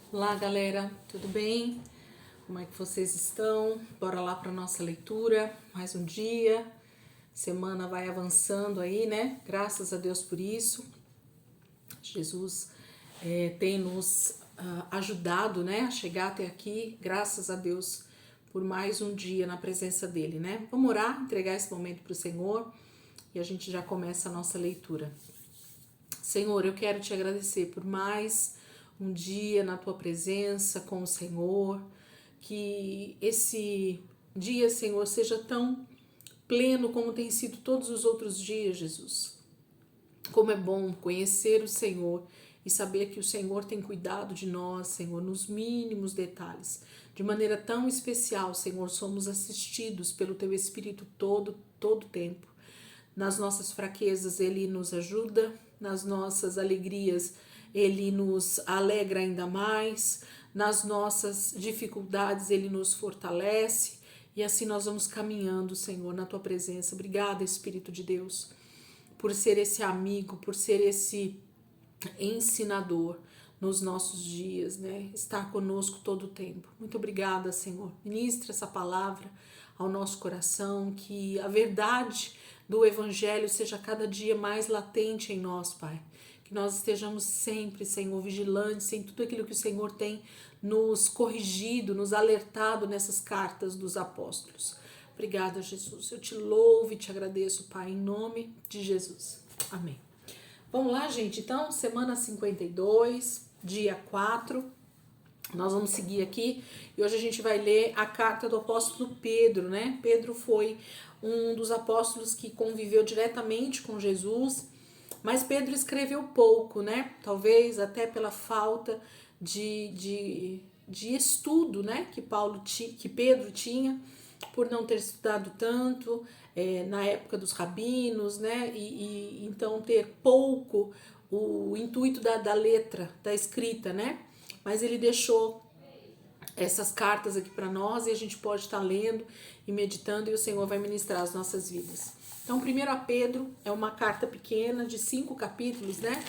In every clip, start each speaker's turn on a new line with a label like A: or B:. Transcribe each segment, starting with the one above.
A: Olá, galera, tudo bem? Como é que vocês estão? Bora lá para nossa leitura. Mais um dia. Semana vai avançando aí, né? Graças a Deus por isso. Jesus tem nos ajudado, né, a chegar até aqui. Graças a Deus por mais um dia na presença dele, né? Vamos orar, entregar esse momento para o Senhor e a gente já começa a nossa leitura. Senhor, eu quero te agradecer por mais um dia na tua presença com o Senhor, que esse dia, Senhor, seja tão pleno como tem sido todos os outros dias, Jesus. Como é bom conhecer o Senhor e saber que o Senhor tem cuidado de nós, Senhor, nos mínimos detalhes. De maneira tão especial, Senhor, somos assistidos pelo Teu Espírito todo tempo. Nas nossas fraquezas, Ele nos ajuda, nas nossas alegrias, Ele nos alegra ainda mais, nas nossas dificuldades, Ele nos fortalece, e assim nós vamos caminhando, Senhor, na Tua presença. Obrigada, Espírito de Deus, por ser esse amigo, por ser esse ensinador nos nossos dias, né? Estar conosco todo o tempo. Muito obrigada, Senhor. Ministra essa palavra ao nosso coração, que a verdade do Evangelho seja cada dia mais latente em nós, Pai. Que nós estejamos sempre, Senhor, vigilantes em tudo aquilo que o Senhor tem nos corrigido, nos alertado nessas cartas dos apóstolos. Obrigada, Jesus. Eu te louvo e te agradeço, Pai, em nome de Jesus. Amém. Vamos lá, gente? Então, semana 52, dia 4. Nós vamos seguir aqui e hoje a gente vai ler a carta do apóstolo Pedro, né? Pedro foi um dos apóstolos que conviveu diretamente com Jesus, mas Pedro escreveu pouco, né? Talvez até pela falta de estudo, né? Que Pedro tinha, por não ter estudado tanto na época dos rabinos, né? E então ter pouco o intuito da letra, da escrita, né? Mas ele deixou essas cartas aqui para nós e a gente pode estar lendo e meditando e o Senhor vai ministrar as nossas vidas. Então, 1 Pedro é uma carta pequena de 5 capítulos, né?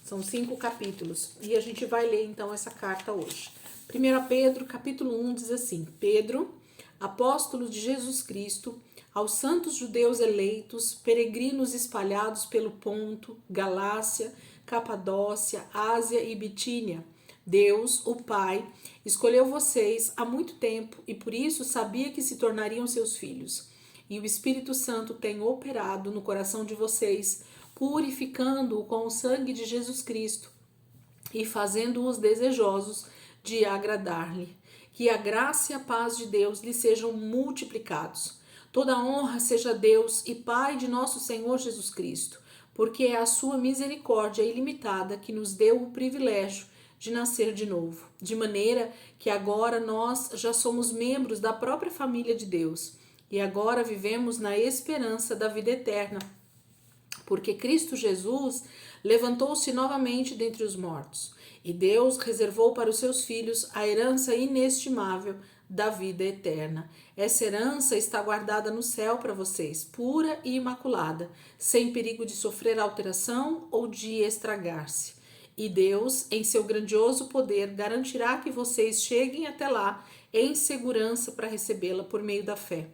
A: São 5 capítulos e a gente vai ler então essa carta hoje. 1 Pedro, capítulo 1 diz assim: Pedro, apóstolo de Jesus Cristo, aos santos judeus eleitos, peregrinos espalhados pelo Ponto, Galácia, Capadócia, Ásia e Bitínia. Deus, o Pai, escolheu vocês há muito tempo e por isso sabia que se tornariam seus filhos. E o Espírito Santo tem operado no coração de vocês, purificando-o com o sangue de Jesus Cristo e fazendo-os desejosos de agradar-lhe. Que a graça e a paz de Deus lhe sejam multiplicados. Toda honra seja a Deus e Pai de nosso Senhor Jesus Cristo, porque é a sua misericórdia ilimitada que nos deu o privilégio de nascer de novo, de maneira que agora nós já somos membros da própria família de Deus e agora vivemos na esperança da vida eterna, porque Cristo Jesus levantou-se novamente dentre os mortos e Deus reservou para os seus filhos a herança inestimável da vida eterna. Essa herança está guardada no céu para vocês, pura e imaculada, sem perigo de sofrer alteração ou de estragar-se. E Deus, em seu grandioso poder, garantirá que vocês cheguem até lá em segurança para recebê-la por meio da fé.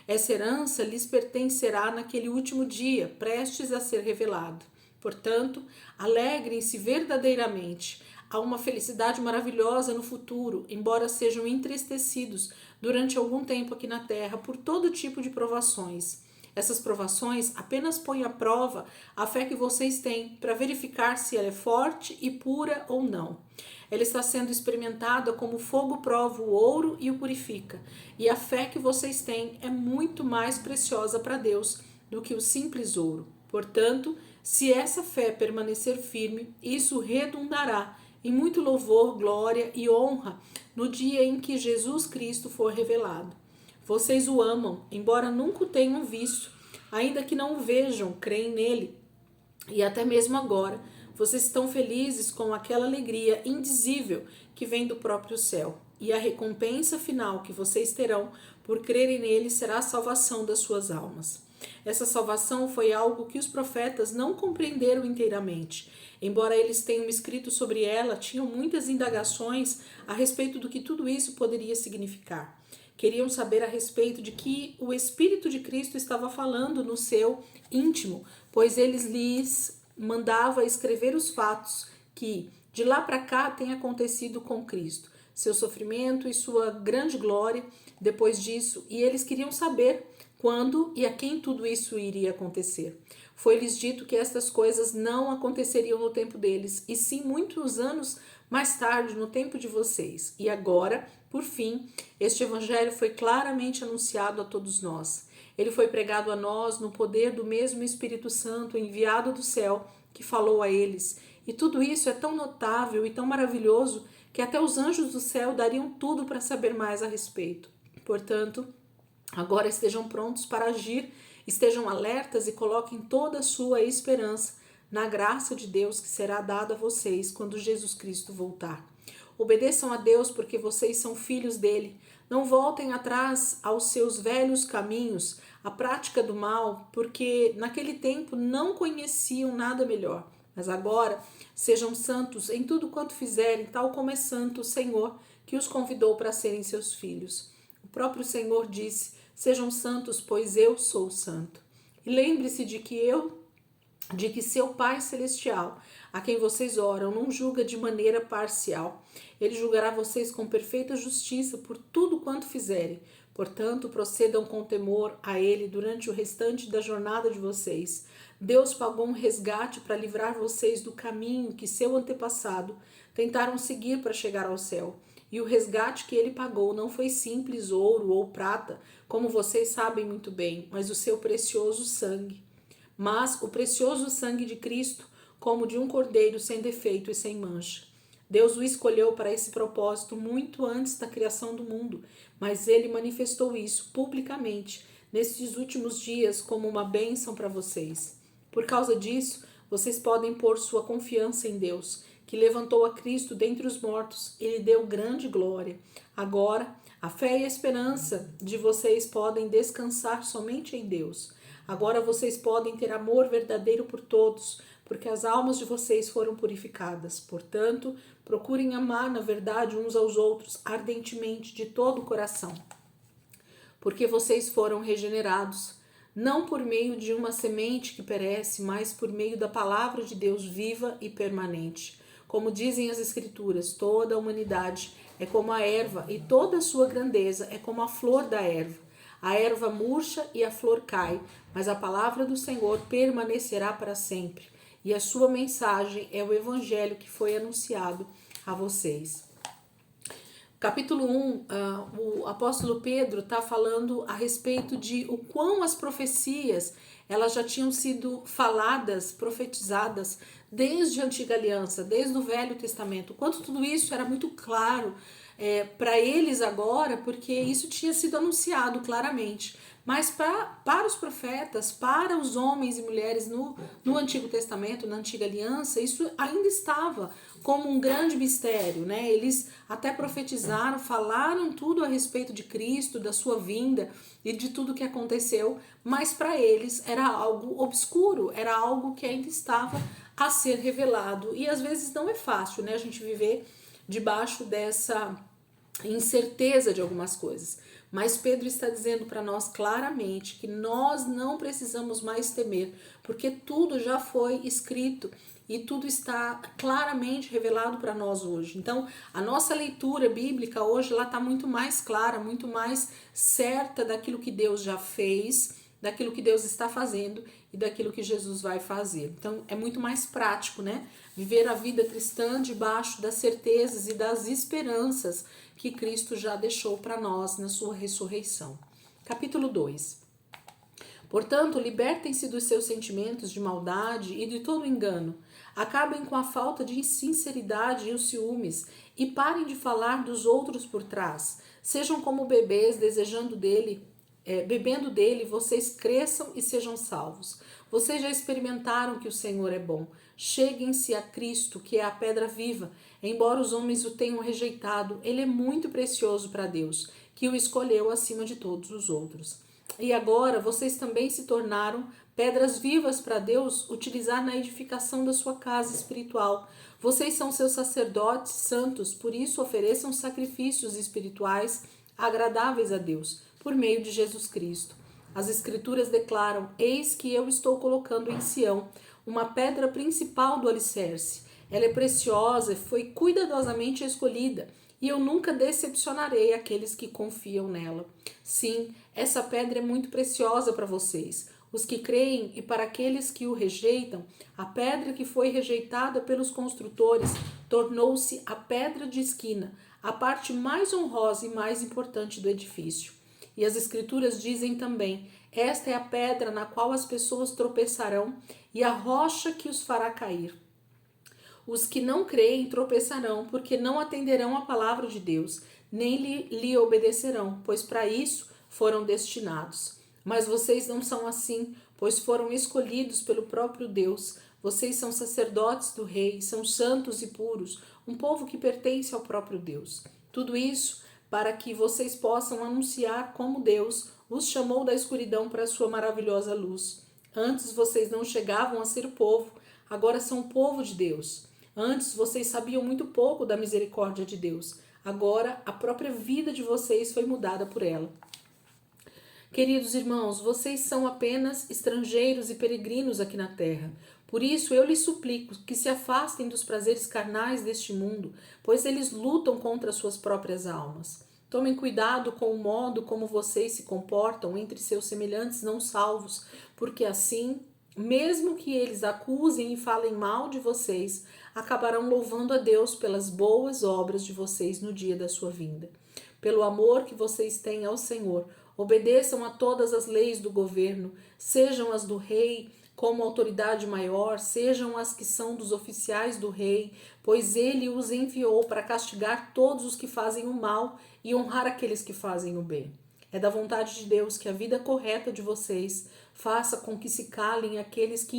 A: Essa herança lhes pertencerá naquele último dia, prestes a ser revelado. Portanto, alegrem-se verdadeiramente. Há uma felicidade maravilhosa no futuro, embora sejam entristecidos durante algum tempo aqui na terra por todo tipo de provações. Essas provações apenas põem à prova a fé que vocês têm para verificar se ela é forte e pura ou não. Ela está sendo experimentada como o fogo prova o ouro e o purifica. E a fé que vocês têm é muito mais preciosa para Deus do que o simples ouro. Portanto, se essa fé permanecer firme, isso redundará em muito louvor, glória e honra no dia em que Jesus Cristo for revelado. Vocês o amam, embora nunca o tenham visto, ainda que não o vejam, creem nele. E até mesmo agora, vocês estão felizes com aquela alegria indizível que vem do próprio céu. E a recompensa final que vocês terão por crerem nele será a salvação das suas almas. Essa salvação foi algo que os profetas não compreenderam inteiramente. Embora eles tenham escrito sobre ela, tinham muitas indagações a respeito do que tudo isso poderia significar. Queriam saber a respeito de que o Espírito de Cristo estava falando no seu íntimo, pois eles lhes mandava escrever os fatos que de lá para cá tem acontecido com Cristo, seu sofrimento e sua grande glória depois disso, e eles queriam saber quando e a quem tudo isso iria acontecer. Foi-lhes dito que estas coisas não aconteceriam no tempo deles, e sim muitos anos mais tarde, no tempo de vocês. E agora, por fim, este evangelho foi claramente anunciado a todos nós. Ele foi pregado a nós no poder do mesmo Espírito Santo enviado do céu, que falou a eles. E tudo isso é tão notável e tão maravilhoso que até os anjos do céu dariam tudo para saber mais a respeito. Portanto, agora estejam prontos para agir, estejam alertas e coloquem toda a sua esperança na graça de Deus que será dada a vocês quando Jesus Cristo voltar. Obedeçam a Deus porque vocês são filhos dele. Não voltem atrás aos seus velhos caminhos, à prática do mal, porque naquele tempo não conheciam nada melhor. Mas agora sejam santos em tudo quanto fizerem, tal como é santo o Senhor que os convidou para serem seus filhos. O próprio Senhor disse: sejam santos, pois eu sou santo. E lembre-se de que seu Pai Celestial, a quem vocês oram, não julga de maneira parcial. Ele julgará vocês com perfeita justiça por tudo quanto fizerem. Portanto, procedam com temor a Ele durante o restante da jornada de vocês. Deus pagou um resgate para livrar vocês do caminho que seu antepassado tentaram seguir para chegar ao céu. E o resgate que ele pagou não foi simples ouro ou prata, como vocês sabem muito bem, mas o seu precioso sangue. Mas o precioso sangue de Cristo, como de um cordeiro sem defeito e sem mancha. Deus o escolheu para esse propósito muito antes da criação do mundo, mas ele manifestou isso publicamente nesses últimos dias como uma bênção para vocês. Por causa disso, vocês podem pôr sua confiança em Deus, que levantou a Cristo dentre os mortos e lhe deu grande glória. Agora, a fé e a esperança de vocês podem descansar somente em Deus. Agora vocês podem ter amor verdadeiro por todos, porque as almas de vocês foram purificadas. Portanto, procurem amar na verdade uns aos outros ardentemente de todo o coração. Porque vocês foram regenerados, não por meio de uma semente que perece, mas por meio da palavra de Deus viva e permanente. Como dizem as Escrituras, toda a humanidade é como a erva e toda a sua grandeza é como a flor da erva. A erva murcha e a flor cai, mas a palavra do Senhor permanecerá para sempre. E a sua mensagem é o evangelho que foi anunciado a vocês. Capítulo 1, o apóstolo Pedro está falando a respeito de o quão as profecias elas já tinham sido faladas, profetizadas desde a Antiga Aliança, desde o Velho Testamento. Quanto tudo isso era muito claro para eles agora, porque isso tinha sido anunciado claramente. Mas para os profetas, para os homens e mulheres no Antigo Testamento, na Antiga Aliança, isso ainda estava como um grande mistério, né? Eles até profetizaram, falaram tudo a respeito de Cristo, da sua vinda e de tudo que aconteceu, mas para eles era algo obscuro, era algo que ainda estava a ser revelado. E às vezes não é fácil, né? A gente viver debaixo dessa incerteza de algumas coisas. Mas Pedro está dizendo para nós claramente que nós não precisamos mais temer, porque tudo já foi escrito e tudo está claramente revelado para nós hoje. Então, a nossa leitura bíblica hoje ela está muito mais clara, muito mais certa daquilo que Deus já fez, daquilo que Deus está fazendo e daquilo que Jesus vai fazer. Então, é muito mais prático, né? Viver a vida cristã debaixo das certezas e das esperanças que Cristo já deixou para nós na sua ressurreição. Capítulo 2. Portanto, libertem-se dos seus sentimentos de maldade e de todo engano. Acabem com a falta de sinceridade e os ciúmes e parem de falar dos outros por trás. Sejam como bebês desejando dele, bebendo dele, vocês cresçam e sejam salvos. Vocês já experimentaram que o Senhor é bom. Cheguem-se a Cristo, que é a pedra viva. Embora os homens o tenham rejeitado, ele é muito precioso para Deus, que o escolheu acima de todos os outros. E agora vocês também se tornaram pedras vivas para Deus utilizar na edificação da sua casa espiritual. Vocês são seus sacerdotes santos, por isso ofereçam sacrifícios espirituais agradáveis a Deus, por meio de Jesus Cristo. As Escrituras declaram: Eis que eu estou colocando em Sião uma pedra principal do alicerce. Ela é preciosa e foi cuidadosamente escolhida, e eu nunca decepcionarei aqueles que confiam nela. Sim, essa pedra é muito preciosa para vocês, os que creem, e para aqueles que o rejeitam, a pedra que foi rejeitada pelos construtores tornou-se a pedra de esquina, a parte mais honrosa e mais importante do edifício. E as Escrituras dizem também: esta é a pedra na qual as pessoas tropeçarão e a rocha que os fará cair. Os que não creem tropeçarão, porque não atenderão à palavra de Deus, nem lhe obedecerão, pois para isso foram destinados. Mas vocês não são assim, pois foram escolhidos pelo próprio Deus. Vocês são sacerdotes do Rei, são santos e puros, um povo que pertence ao próprio Deus. Tudo isso para que vocês possam anunciar como Deus os chamou da escuridão para a sua maravilhosa luz. Antes vocês não chegavam a ser povo, agora são o povo de Deus. Antes vocês sabiam muito pouco da misericórdia de Deus, agora a própria vida de vocês foi mudada por ela. Queridos irmãos, vocês são apenas estrangeiros e peregrinos aqui na terra. Por isso eu lhes suplico que se afastem dos prazeres carnais deste mundo, pois eles lutam contra suas próprias almas. Tomem cuidado com o modo como vocês se comportam entre seus semelhantes não salvos, porque assim, mesmo que eles acusem e falem mal de vocês, acabarão louvando a Deus pelas boas obras de vocês no dia da sua vinda. Pelo amor que vocês têm ao Senhor, obedeçam a todas as leis do governo, sejam as do rei como autoridade maior, sejam as que são dos oficiais do rei, pois ele os enviou para castigar todos os que fazem o mal e honrar aqueles que fazem o bem. É da vontade de Deus que a vida correta de vocês faça com que se calem aqueles que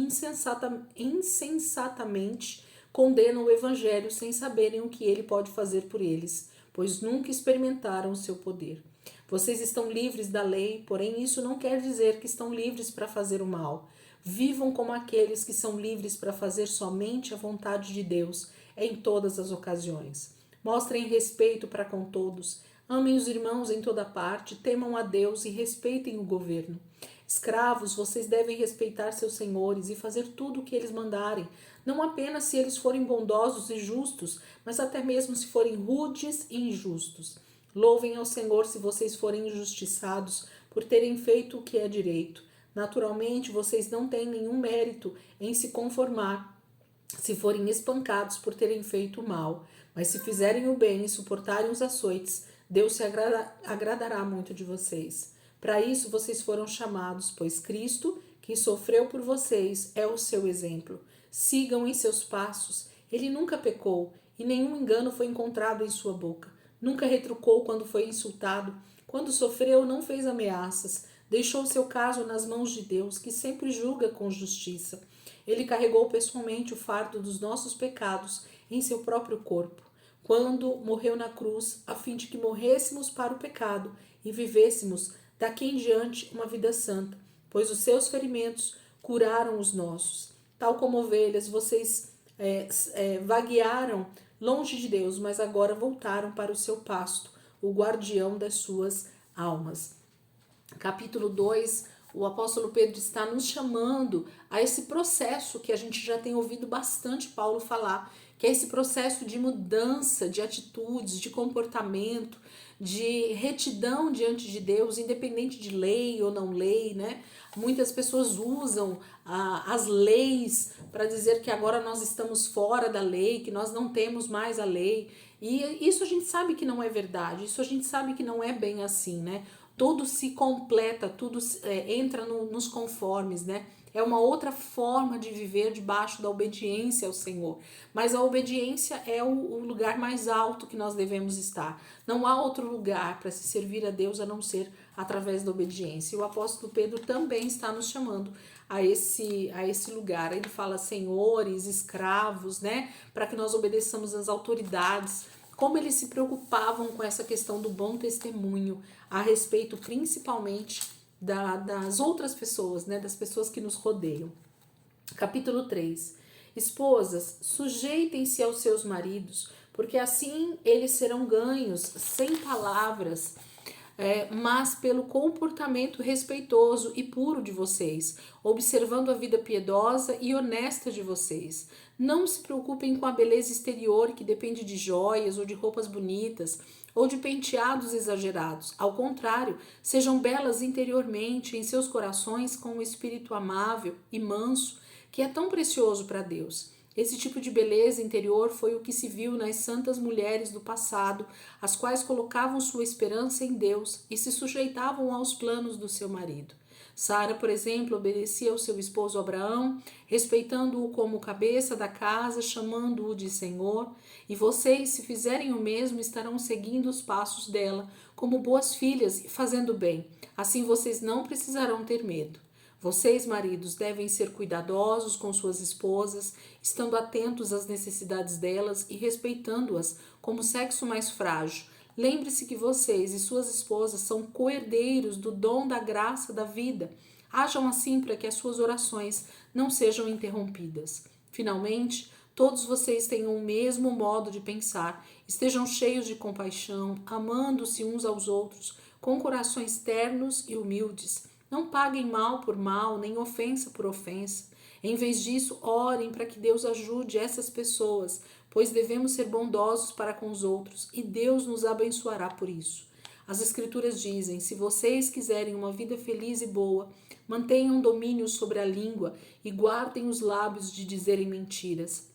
A: insensatamente condenam o evangelho sem saberem o que ele pode fazer por eles, pois nunca experimentaram o seu poder. Vocês estão livres da lei, porém isso não quer dizer que estão livres para fazer o mal. Vivam como aqueles que são livres para fazer somente a vontade de Deus em todas as ocasiões. Mostrem respeito para com todos, amem os irmãos em toda parte, temam a Deus e respeitem o governo. Escravos, vocês devem respeitar seus senhores e fazer tudo o que eles mandarem, não apenas se eles forem bondosos e justos, mas até mesmo se forem rudes e injustos. Louvem ao Senhor se vocês forem injustiçados por terem feito o que é direito. Naturalmente, vocês não têm nenhum mérito em se conformar se forem espancados por terem feito o mal, mas se fizerem o bem e suportarem os açoites, Deus se agradará muito de vocês. Para isso vocês foram chamados, pois Cristo, que sofreu por vocês, é o seu exemplo. Sigam em seus passos. Ele nunca pecou e nenhum engano foi encontrado em sua boca. Nunca retrucou quando foi insultado. Quando sofreu, não fez ameaças. Deixou seu caso nas mãos de Deus, que sempre julga com justiça. Ele carregou pessoalmente o fardo dos nossos pecados em seu próprio corpo, quando morreu na cruz, a fim de que morrêssemos para o pecado e vivêssemos daqui em diante uma vida santa, pois os seus ferimentos curaram os nossos. Tal como ovelhas, vocês vaguearam longe de Deus, mas agora voltaram para o seu pasto, o guardião das suas almas. Capítulo 2, o apóstolo Pedro está nos chamando a esse processo que a gente já tem ouvido bastante Paulo falar, que é esse processo de mudança de atitudes, de comportamento, de retidão diante de Deus, independente de lei ou não lei, né? Muitas pessoas usam as leis para dizer que agora nós estamos fora da lei, que nós não temos mais a lei. E isso a gente sabe que não é verdade, isso a gente sabe que não é bem assim, né? Tudo se completa, tudo entra nos conformes, né? É uma outra forma de viver debaixo da obediência ao Senhor. Mas a obediência é o lugar mais alto que nós devemos estar. Não há outro lugar para se servir a Deus a não ser através da obediência. E o apóstolo Pedro também está nos chamando a esse lugar. Ele fala senhores, escravos, né? Para que nós obedeçamos às autoridades. Como eles se preocupavam com essa questão do bom testemunho a respeito principalmente das outras pessoas, né? Das pessoas que nos rodeiam. Capítulo 3. Esposas, sujeitem-se aos seus maridos, porque assim eles serão ganhos sem palavras, mas pelo comportamento respeitoso e puro de vocês, observando a vida piedosa e honesta de vocês. Não se preocupem com a beleza exterior que depende de joias ou de roupas bonitas ou de penteados exagerados. Ao contrário, sejam belas interiormente em seus corações com um espírito amável e manso, que é tão precioso para Deus. Esse tipo de beleza interior foi o que se viu nas santas mulheres do passado, as quais colocavam sua esperança em Deus e se sujeitavam aos planos do seu marido. Sara, por exemplo, obedecia ao seu esposo Abraão, respeitando-o como cabeça da casa, chamando-o de Senhor, e vocês, se fizerem o mesmo, estarão seguindo os passos dela, como boas filhas e fazendo bem. Assim vocês não precisarão ter medo. Vocês, maridos, devem ser cuidadosos com suas esposas, estando atentos às necessidades delas e respeitando-as como sexo mais frágil. Lembre-se que vocês e suas esposas são co-herdeiros do dom da graça da vida. Hajam assim para que as suas orações não sejam interrompidas. Finalmente, todos vocês tenham o mesmo modo de pensar, estejam cheios de compaixão, amando-se uns aos outros, com corações ternos e humildes. Não paguem mal por mal, nem ofensa por ofensa. Em vez disso, orem para que Deus ajude essas pessoas, pois devemos ser bondosos para com os outros e Deus nos abençoará por isso. As Escrituras dizem: se vocês quiserem uma vida feliz e boa, mantenham domínio sobre a língua e guardem os lábios de dizerem mentiras.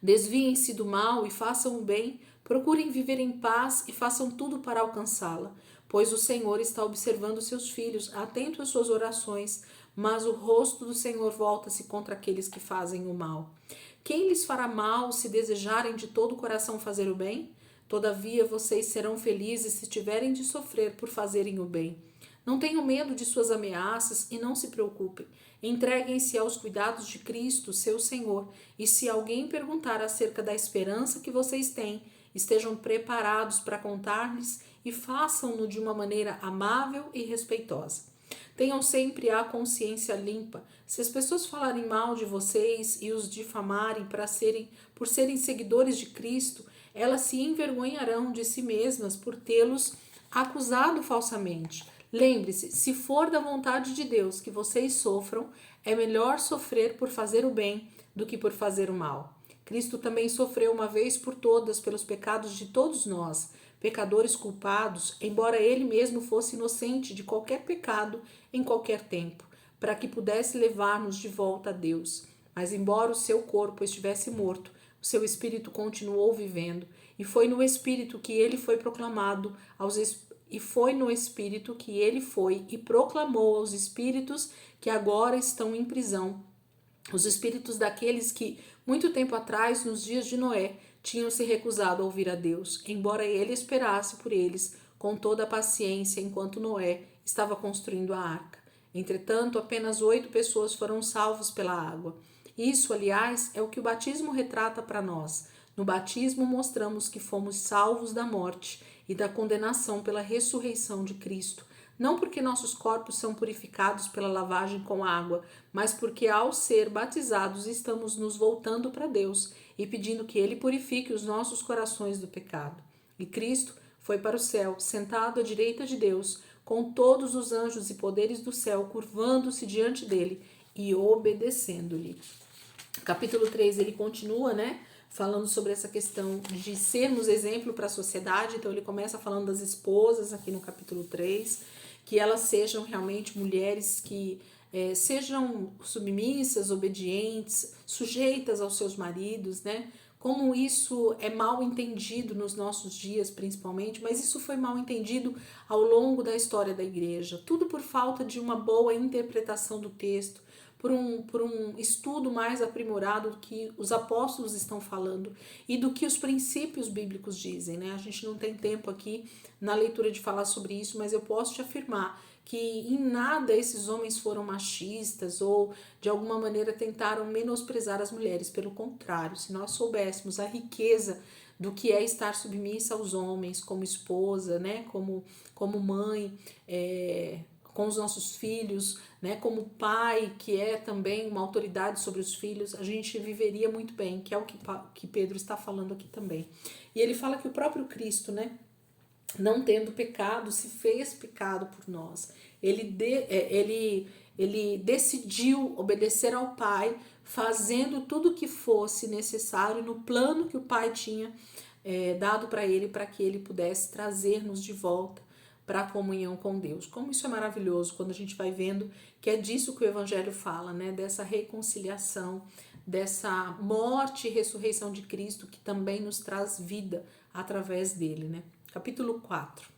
A: Desviem-se do mal e façam o bem, procurem viver em paz e façam tudo para alcançá-la, pois o Senhor está observando seus filhos, atento às suas orações, mas o rosto do Senhor volta-se contra aqueles que fazem o mal. Quem lhes fará mal se desejarem de todo o coração fazer o bem? Todavia vocês serão felizes se tiverem de sofrer por fazerem o bem. Não tenham medo de suas ameaças e não se preocupem. Entreguem-se aos cuidados de Cristo, seu Senhor, e se alguém perguntar acerca da esperança que vocês têm, estejam preparados para contar-lhes e façam-no de uma maneira amável e respeitosa. Tenham sempre a consciência limpa. Se as pessoas falarem mal de vocês e os difamarem por serem seguidores de Cristo, elas se envergonharão de si mesmas por tê-los acusado falsamente. Lembre-se, se for da vontade de Deus que vocês sofram, é melhor sofrer por fazer o bem do que por fazer o mal. Cristo também sofreu uma vez por todas pelos pecados de todos nós, pecadores culpados, embora ele mesmo fosse inocente de qualquer pecado em qualquer tempo, para que pudesse levar-nos de volta a Deus. Mas embora o seu corpo estivesse morto, o seu espírito continuou vivendo, e foi no espírito que ele foi proclamado e proclamou aos espíritos que agora estão em prisão, os espíritos daqueles que, muito tempo atrás, nos dias de Noé, tinham se recusado a ouvir a Deus, embora ele esperasse por eles com toda a paciência enquanto Noé estava construindo a arca. Entretanto, apenas 8 pessoas foram salvas pela água. Isso, aliás, é o que o batismo retrata para nós. No batismo mostramos que fomos salvos da morte e da condenação pela ressurreição de Cristo, não porque nossos corpos são purificados pela lavagem com água, mas porque ao ser batizados estamos nos voltando para Deus e pedindo que Ele purifique os nossos corações do pecado. E Cristo foi para o céu, sentado à direita de Deus, com todos os anjos e poderes do céu curvando-se diante dele e obedecendo-lhe. Capítulo 3, ele continua, falando sobre essa questão de sermos exemplo para a sociedade. Então ele começa falando das esposas aqui no capítulo 3, que elas sejam realmente mulheres que sejam submissas, obedientes, sujeitas aos seus maridos, Como isso é mal entendido nos nossos dias, principalmente, mas isso foi mal entendido ao longo da história da igreja. Tudo por falta de uma boa interpretação do texto, por um estudo mais aprimorado do que os apóstolos estão falando e do que os princípios bíblicos dizem, A gente não tem tempo aqui na leitura de falar sobre isso, mas eu posso te afirmar que em nada esses homens foram machistas ou de alguma maneira tentaram menosprezar as mulheres. Pelo contrário, se nós soubéssemos a riqueza do que é estar submissa aos homens, como esposa, como mãe, com os nossos filhos, né, como pai, que é também uma autoridade sobre os filhos, a gente viveria muito bem, que é o que Pedro está falando aqui também. E ele fala que o próprio Cristo, né, não tendo pecado, se fez pecado por nós. Ele decidiu obedecer ao Pai, fazendo tudo o que fosse necessário no plano que o Pai tinha dado para que ele pudesse trazer-nos de volta para a comunhão com Deus. Como isso é maravilhoso quando a gente vai vendo que é disso que o Evangelho fala, né? Dessa reconciliação, dessa morte e ressurreição de Cristo que também nos traz vida através dele, né? Capítulo 4.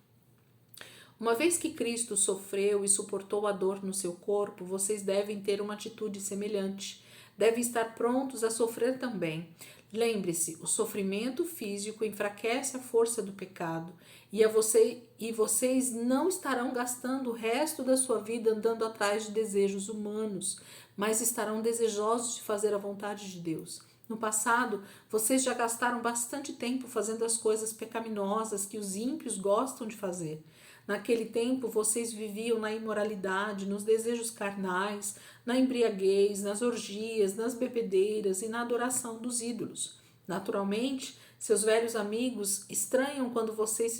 A: Uma vez que Cristo sofreu e suportou a dor no seu corpo, vocês devem ter uma atitude semelhante. Devem estar prontos a sofrer também. Lembre-se, o sofrimento físico enfraquece a força do pecado e vocês não estarão gastando o resto da sua vida andando atrás de desejos humanos, mas estarão desejosos de fazer a vontade de Deus. No passado, vocês já gastaram bastante tempo fazendo as coisas pecaminosas que os ímpios gostam de fazer. Naquele tempo, vocês viviam na imoralidade, nos desejos carnais, na embriaguez, nas orgias, nas bebedeiras e na adoração dos ídolos. Naturalmente, seus velhos amigos estranham quando vocês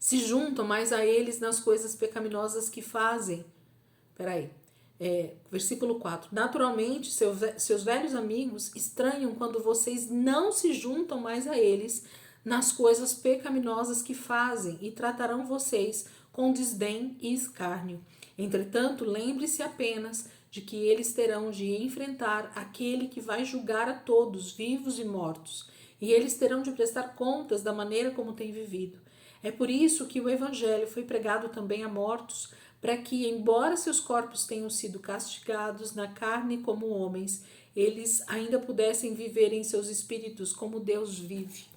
A: se juntam mais a eles nas coisas pecaminosas que fazem. Versículo 4. Naturalmente, seus velhos amigos estranham quando vocês não se juntam mais a eles nas coisas pecaminosas que fazem e tratarão vocês com desdém e escárnio. Entretanto, lembre-se apenas de que eles terão de enfrentar aquele que vai julgar a todos, vivos e mortos, e eles terão de prestar contas da maneira como têm vivido. É por isso que o Evangelho foi pregado também a mortos, para que, embora seus corpos tenham sido castigados na carne como homens, eles ainda pudessem viver em seus espíritos como Deus vive.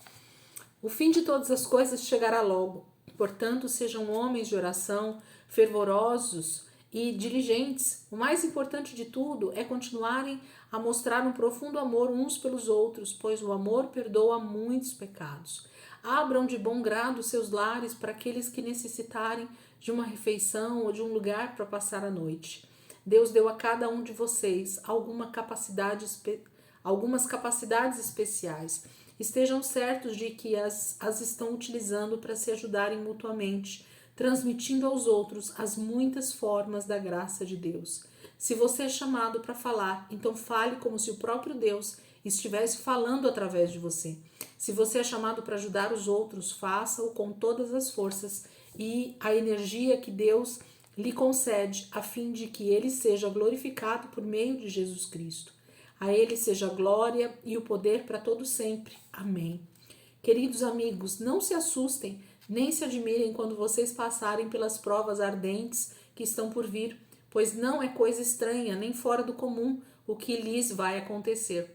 A: O fim de todas as coisas chegará logo. Portanto, sejam homens de oração, fervorosos e diligentes. O mais importante de tudo é continuarem a mostrar um profundo amor uns pelos outros, pois o amor perdoa muitos pecados. Abram de bom grado seus lares para aqueles que necessitarem de uma refeição ou de um lugar para passar a noite. Deus deu a cada um de vocês algumas capacidades especiais. Estejam certos de que as estão utilizando para se ajudarem mutuamente, transmitindo aos outros as muitas formas da graça de Deus. Se você é chamado para falar, então fale como se o próprio Deus estivesse falando através de você. Se você é chamado para ajudar os outros, faça-o com todas as forças e a energia que Deus lhe concede, a fim de que ele seja glorificado por meio de Jesus Cristo. A ele seja a glória e o poder para todo sempre. Amém. Queridos amigos, não se assustem, nem se admirem quando vocês passarem pelas provas ardentes que estão por vir, pois não é coisa estranha, nem fora do comum o que lhes vai acontecer.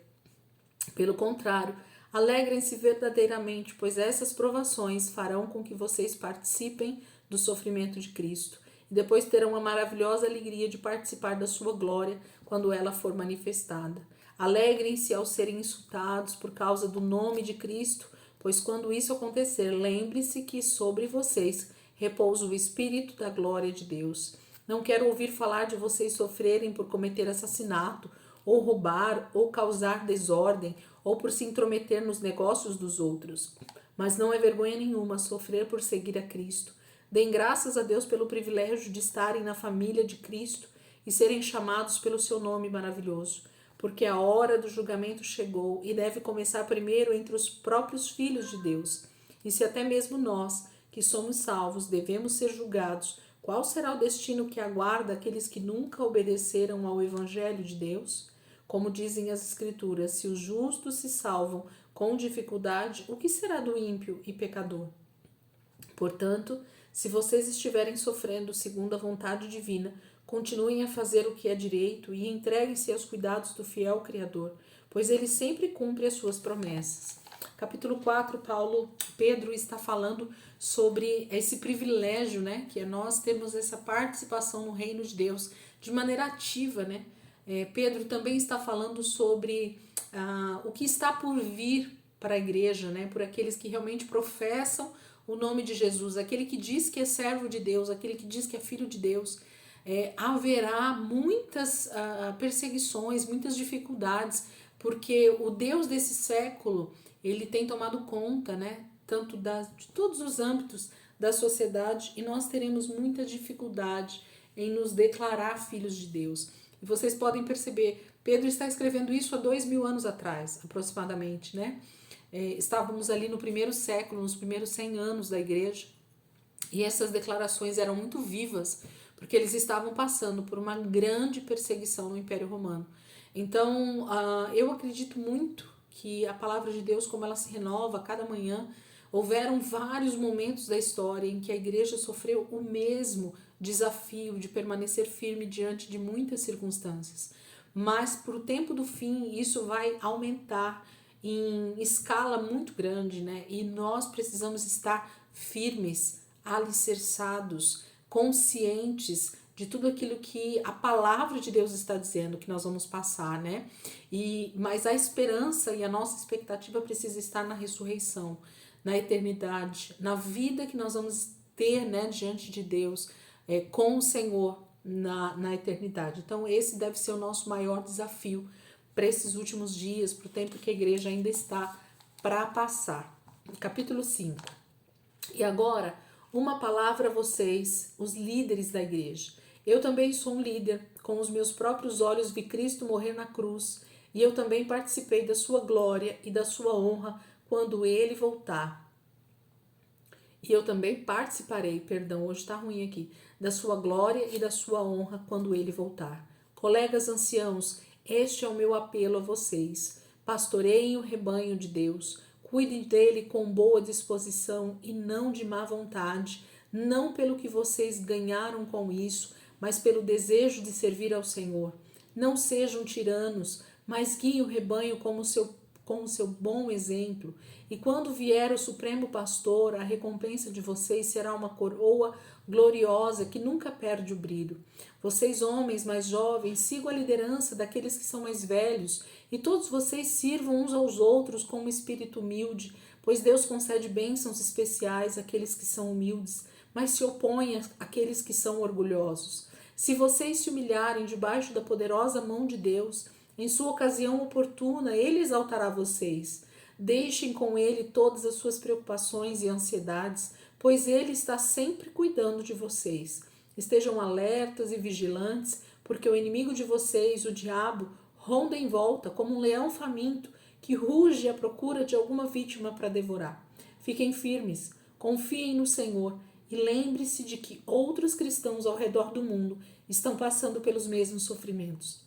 A: Pelo contrário, alegrem-se verdadeiramente, pois essas provações farão com que vocês participem do sofrimento de Cristo e depois terão a maravilhosa alegria de participar da sua glória quando ela for manifestada. Alegrem-se ao serem insultados por causa do nome de Cristo, pois quando isso acontecer, lembre-se que sobre vocês repousa o Espírito da glória de Deus. Não quero ouvir falar de vocês sofrerem por cometer assassinato, ou roubar, ou causar desordem, ou por se intrometer nos negócios dos outros. Mas não é vergonha nenhuma sofrer por seguir a Cristo. Deem graças a Deus pelo privilégio de estarem na família de Cristo e serem chamados pelo seu nome maravilhoso, porque a hora do julgamento chegou e deve começar primeiro entre os próprios filhos de Deus. E se até mesmo nós, que somos salvos, devemos ser julgados, qual será o destino que aguarda aqueles que nunca obedeceram ao Evangelho de Deus? Como dizem as Escrituras, se os justos se salvam com dificuldade, o que será do ímpio e pecador? Portanto, se vocês estiverem sofrendo segundo a vontade divina, continuem a fazer o que é direito e entreguem-se aos cuidados do fiel Criador, pois ele sempre cumpre as suas promessas. Capítulo 4, Pedro está falando sobre esse privilégio, né, que é nós termos essa participação no reino de Deus de maneira ativa, né? Pedro também está falando sobre o que está por vir para a igreja, né, por aqueles que realmente professam o nome de Jesus, aquele que diz que é servo de Deus, aquele que diz que é filho de Deus, haverá muitas perseguições, muitas dificuldades, porque o Deus desse século, ele tem tomado conta, né, tanto de todos os âmbitos da sociedade, e nós teremos muita dificuldade em nos declarar filhos de Deus. E vocês podem perceber, Pedro está escrevendo isso há 2000 anos atrás, aproximadamente, né? Estávamos ali no primeiro século, nos primeiros 100 anos da igreja, e essas declarações eram muito vivas, porque eles estavam passando por uma grande perseguição no Império Romano. Então, eu acredito muito que a palavra de Deus, como ela se renova a cada manhã, houveram vários momentos da história em que a igreja sofreu o mesmo desafio de permanecer firme diante de muitas circunstâncias. Mas, para o tempo do fim, isso vai aumentar em escala muito grande, né? E nós precisamos estar firmes, alicerçados, conscientes de tudo aquilo que a palavra de Deus está dizendo que nós vamos passar, né? Mas a esperança e a nossa expectativa precisa estar na ressurreição, na eternidade, na vida que nós vamos ter, né, diante de Deus, com o Senhor na eternidade. Então esse deve ser o nosso maior desafio para esses últimos dias, para o tempo que a igreja ainda está para passar. Capítulo 5. E agora, uma palavra a vocês, os líderes da igreja. Eu também sou um líder, com os meus próprios olhos vi Cristo morrer na cruz, e eu também participei da sua glória e da sua honra quando ele voltar. E eu também participarei, hoje está ruim aqui, da sua glória e da sua honra quando ele voltar. Colegas anciãos, este é o meu apelo a vocês. Pastoreiem o rebanho de Deus, cuidem dele com boa disposição e não de má vontade, não pelo que vocês ganharam com isso, mas pelo desejo de servir ao Senhor. Não sejam tiranos, mas guiem o rebanho como seu bom exemplo. E quando vier o Supremo Pastor, a recompensa de vocês será uma coroa gloriosa que nunca perde o brilho. Vocês, homens mais jovens, sigam a liderança daqueles que são mais velhos, e todos vocês sirvam uns aos outros com um espírito humilde, pois Deus concede bênçãos especiais àqueles que são humildes, mas se opõe àqueles que são orgulhosos. Se vocês se humilharem debaixo da poderosa mão de Deus, em sua ocasião oportuna, ele exaltará vocês. Deixem com ele todas as suas preocupações e ansiedades, pois ele está sempre cuidando de vocês. Estejam alertas e vigilantes, porque o inimigo de vocês, o diabo, ronda em volta como um leão faminto que ruge à procura de alguma vítima para devorar. Fiquem firmes, confiem no Senhor e lembre-se de que outros cristãos ao redor do mundo estão passando pelos mesmos sofrimentos.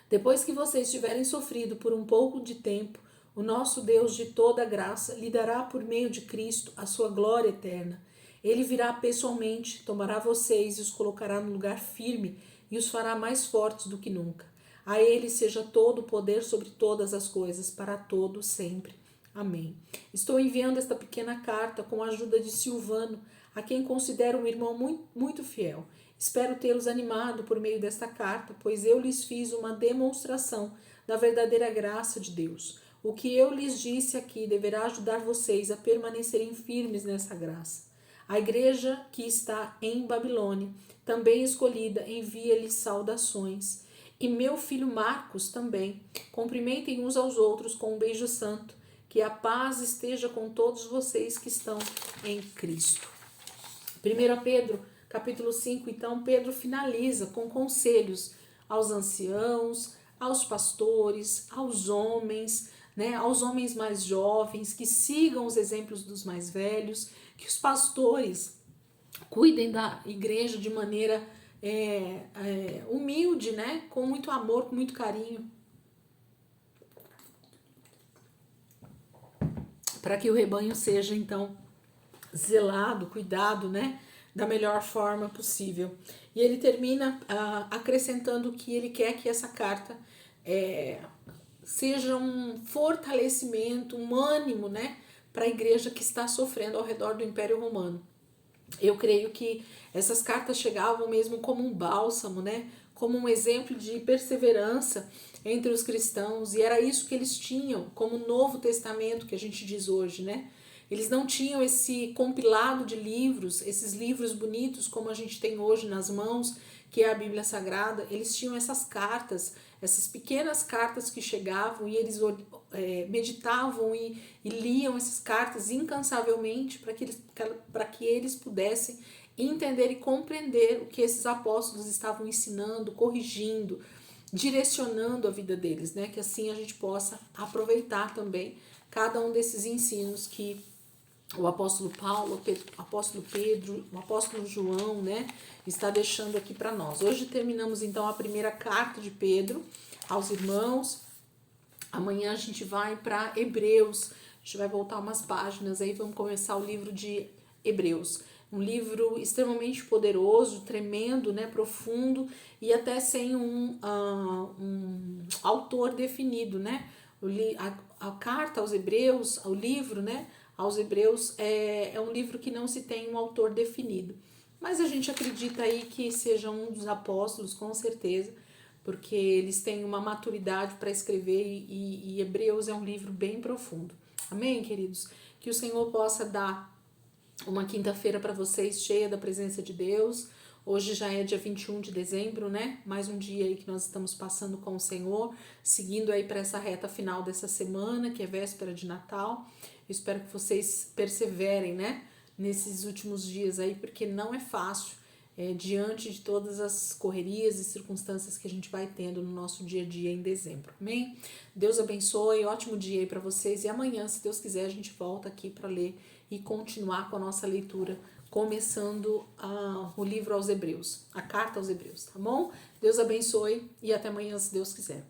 A: Depois que vocês tiverem sofrido por um pouco de tempo, o nosso Deus de toda graça lhe dará por meio de Cristo a sua glória eterna. Ele virá pessoalmente, tomará vocês e os colocará no lugar firme e os fará mais fortes do que nunca. A ele seja todo o poder sobre todas as coisas, para todo sempre. Amém. Estou enviando esta pequena carta com a ajuda de Silvano, a quem considero um irmão muito fiel. Espero tê-los animado por meio desta carta, pois eu lhes fiz uma demonstração da verdadeira graça de Deus. O que eu lhes disse aqui deverá ajudar vocês a permanecerem firmes nessa graça. A igreja que está em Babilônia, também escolhida, envia-lhes saudações. E meu filho Marcos também. Cumprimentem uns aos outros com um beijo santo. Que a paz esteja com todos vocês que estão em Cristo. 1 Pedro, capítulo 5, então, Pedro finaliza com conselhos aos anciãos, aos pastores, aos homens, né, aos homens mais jovens, que sigam os exemplos dos mais velhos, que os pastores cuidem da igreja de maneira humilde, né, com muito amor, com muito carinho, para que o rebanho seja, então, zelado, cuidado, né, da melhor forma possível. E ele termina acrescentando que ele quer que essa carta seja um fortalecimento, um ânimo, né, para a igreja que está sofrendo ao redor do Império Romano. Eu creio que essas cartas chegavam mesmo como um bálsamo, né, como um exemplo de perseverança entre os cristãos, e era isso que eles tinham como Novo Testamento, que a gente diz hoje, né? Eles não tinham esse compilado de livros, esses livros bonitos como a gente tem hoje nas mãos, que é a Bíblia Sagrada. Eles tinham essas cartas, essas pequenas cartas que chegavam e eles meditavam e liam essas cartas incansavelmente para que eles pudessem entender e compreender o que esses apóstolos estavam ensinando, corrigindo, direcionando a vida deles, né? Que assim a gente possa aproveitar também cada um desses ensinos que o apóstolo Paulo, o apóstolo Pedro, o apóstolo João, né, está deixando aqui para nós. Hoje terminamos então a primeira carta de Pedro aos irmãos. Amanhã a gente vai para Hebreus. A gente vai voltar umas páginas aí, vamos começar o livro de Hebreus. Um livro extremamente poderoso, tremendo, né, profundo e até sem um autor definido, né? A carta aos Hebreus, o livro, né, aos Hebreus é um livro que não se tem um autor definido. Mas a gente acredita aí que seja um dos apóstolos, com certeza, porque eles têm uma maturidade para escrever e Hebreus é um livro bem profundo. Amém, queridos? Que o Senhor possa dar uma quinta-feira para vocês cheia da presença de Deus. Hoje já é dia 21 de dezembro, né? Mais um dia aí que nós estamos passando com o Senhor, seguindo aí para essa reta final dessa semana, que é véspera de Natal. Eu espero que vocês perseverem, né? Nesses últimos dias aí, porque não é fácil, diante de todas as correrias e circunstâncias que a gente vai tendo no nosso dia a dia em dezembro. Amém? Deus abençoe, ótimo dia aí para vocês. E amanhã, se Deus quiser, a gente volta aqui para ler e continuar com a nossa leitura, começando o livro aos Hebreus, a carta aos Hebreus, tá bom? Deus abençoe e até amanhã, se Deus quiser.